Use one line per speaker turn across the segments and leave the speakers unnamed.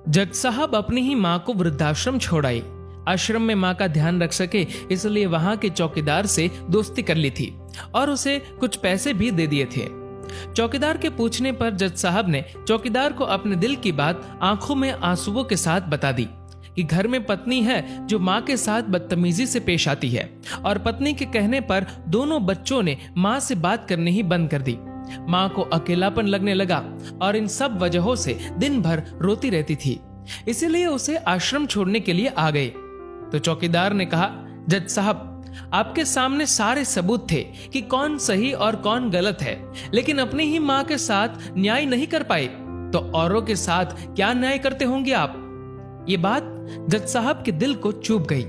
जज साहब अपनी ही माँ को वृद्धाश्रम छोड़ आए। आश्रम में माँ का ध्यान रख सके इसलिए वहां के चौकीदार से दोस्ती कर ली थी और उसे कुछ पैसे भी दे दिए थे। चौकीदार के पूछने पर जज साहब ने चौकीदार को अपने दिल की बात आंखों में आंसुओं के साथ बता दी कि घर में पत्नी है जो माँ के साथ बदतमीजी से पेश आती है और पत्नी के कहने पर दोनों बच्चों ने माँ से बात करनी ही बंद कर दी। माँ को अकेलापन लगने लगा और इन सब वजहों से दिन भर रोती रहती थी, इसीलिए उसे आश्रम छोड़ने के लिए आ गए। तो चौकीदार ने कहा, जज साहब आपके सामने सारे सबूत थे कि कौन सही और कौन गलत है, लेकिन अपनी ही माँ के साथ न्याय नहीं कर पाए तो औरों के साथ क्या न्याय करते होंगे आप। ये बात जज साहब के दिल को चुभ गई।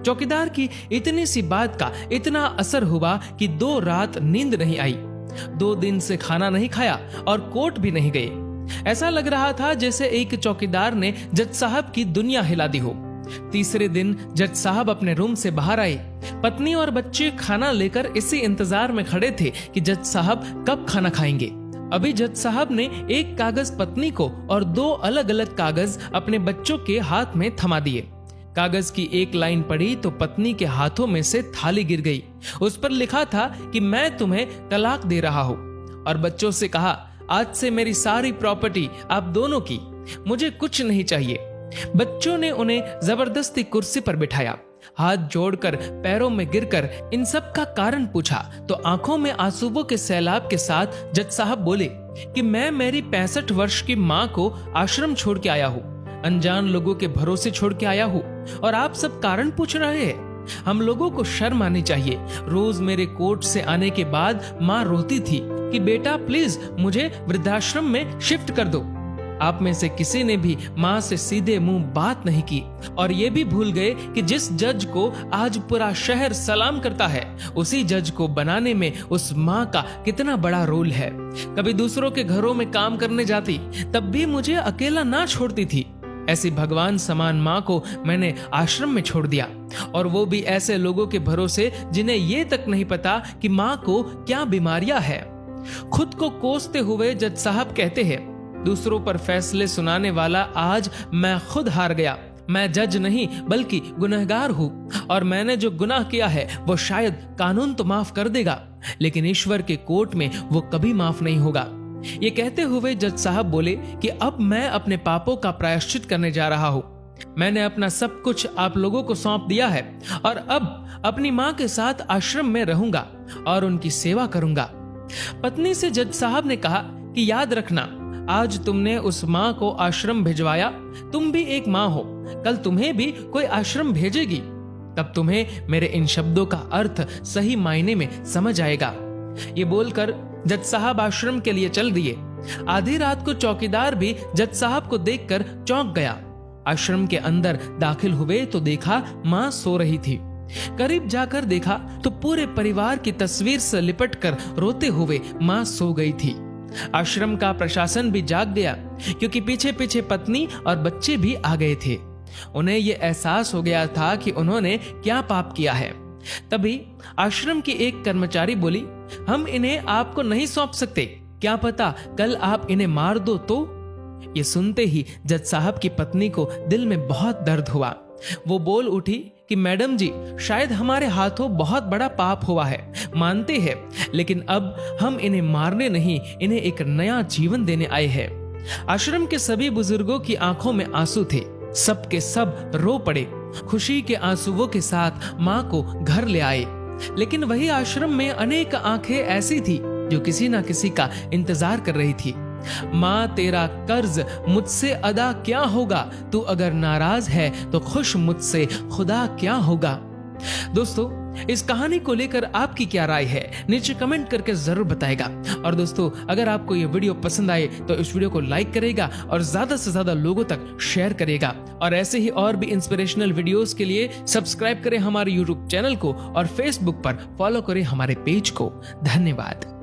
चौकीदार की इतनी सी बात का इतना असर हुआ कि 2 रात नींद नहीं आई, 2 दिन से खाना नहीं खाया और कोर्ट भी नहीं गए। ऐसा लग रहा था जैसे एक चौकीदार ने जज साहब की दुनिया हिला दी हो। तीसरे दिन जज साहब अपने रूम से बाहर आए। पत्नी और बच्चे खाना लेकर इसी इंतजार में खड़े थे कि जज साहब कब खाना खाएंगे। अभी जज साहब ने एक कागज पत्नी को और 2 अलग अलग कागज अपने बच्चों के हाथ में थमा दिए। कागज की एक लाइन पढ़ी तो पत्नी के हाथों में से थाली गिर गई। उस पर लिखा था कि मैं तुम्हें तलाक दे रहा हूं, और बच्चों से कहा, आज से मेरी सारी प्रॉपर्टी आप दोनों की, मुझे कुछ नहीं चाहिए। बच्चों ने उन्हें जबरदस्ती कुर्सी पर बिठाया। हाथ जोड़कर पैरों में गिरकर इन सब का कारण पूछा तो आंखों में आंसुओं के सैलाब के साथ जज साहब बोले कि मैं मेरी 65 वर्ष की माँ को आश्रम छोड़ के आया हूँ, अनजान लोगों के भरोसे छोड़ के आया हूँ, और आप सब कारण पूछ रहे हैं। हम लोगों को शर्म आनी चाहिए। रोज मेरे कोर्ट से आने के बाद माँ रोती थी कि बेटा प्लीज मुझे वृद्धाश्रम में शिफ्ट कर दो। आप में से किसी ने भी माँ से सीधे मुंह बात नहीं की और ये भी भूल गए कि जिस जज को आज पूरा शहर सलाम करता है, उसी जज को बनाने में उस माँ का कितना बड़ा रोल है। कभी दूसरों के घरों में काम करने जाती तब भी मुझे अकेला ना छोड़ती थी। ऐसी भगवान समान माँ को मैंने आश्रम में छोड़ दिया, और वो भी ऐसे लोगों के भरोसे जिन्हें ये तक नहीं पता कि माँ को क्या बीमारियां है। खुद को कोसते हुए जज साहब कहते हैं, दूसरों पर फैसले सुनाने वाला आज मैं खुद हार गया। मैं जज नहीं बल्कि गुनहगार हूँ, और मैंने जो गुनाह किया है वो शायद कानून तो माफ कर देगा, लेकिन ईश्वर के कोर्ट में वो कभी माफ नहीं होगा। ये कहते हुए जज साहब बोले कि अब मैं अपने पापों का प्रायश्चित करने जा रहा हूँ। मैंने अपना सब कुछ आप लोगों को सौंप दिया है और अब अपनी माँ के साथ आश्रम में रहूंगा और उनकी सेवा करूंगा। पत्नी से जज साहब ने कहा कि याद रखना, आज तुमने उस माँ को आश्रम भिजवाया, तुम भी एक माँ हो, कल तुम्हें भी कोई आश्रम भेजेगी, तब तुम्हें मेरे इन शब्दों का अर्थ सही मायने में समझ आएगा। ये बोलकर जज साहब आश्रम के लिए चल दिए। आधी रात को चौकीदार भी जज साहब को देखकर चौंक गया। आश्रम के अंदर दाखिल हुए तो देखा माँ सो रही थी। करीब जाकर देखा तो पूरे परिवार की तस्वीर से लिपटकर रोते हुए माँ सो गई थी। आश्रम का प्रशासन भी जाग गया, क्योंकि पीछे पीछे पत्नी और बच्चे भी आ गए थे। उन्हें यह एहसास हो गया था कि उन्होंने क्या पाप किया है। तभी आश्रम की एक कर्मचारी बोली, हम इन्हें आपको नहीं सौंप सकते, क्या पता कल आप इन्हें मार दो तो। ये सुनते ही जज साहब की पत्नी को दिल में बहुत दर्द हुआ। वो बोल उठी कि मैडम जी, शायद हमारे हाथों बहुत बड़ा पाप हुआ है, मानते हैं, लेकिन अब हम इन्हें मारने नहीं, इन्हें एक नया जीवन देने आए हैं। आश्रम के सभी बुजुर्गों की आंखों में आंसू थे। सब के सब रो पड़े। खुशी के आंसुओं के साथ माँ को घर ले आए। लेकिन वही आश्रम में अनेक आंखें ऐसी थी जो किसी ना किसी का इंतजार कर रही थी। माँ, तेरा कर्ज मुझसे अदा क्या होगा, तू अगर नाराज है तो खुश मुझसे खुदा क्या होगा। दोस्तों, इस कहानी को लेकर आपकी क्या राय है, नीचे कमेंट करके जरूर बताएगा। और दोस्तों, अगर आपको ये वीडियो पसंद आए तो इस वीडियो को लाइक करेगा और ज्यादा से ज्यादा लोगों तक शेयर करेगा। और ऐसे ही और भी इंस्पिरेशनल वीडियोस के लिए सब्सक्राइब करें हमारे यूट्यूब चैनल को और फेसबुक पर फॉलो करें हमारे पेज को। धन्यवाद।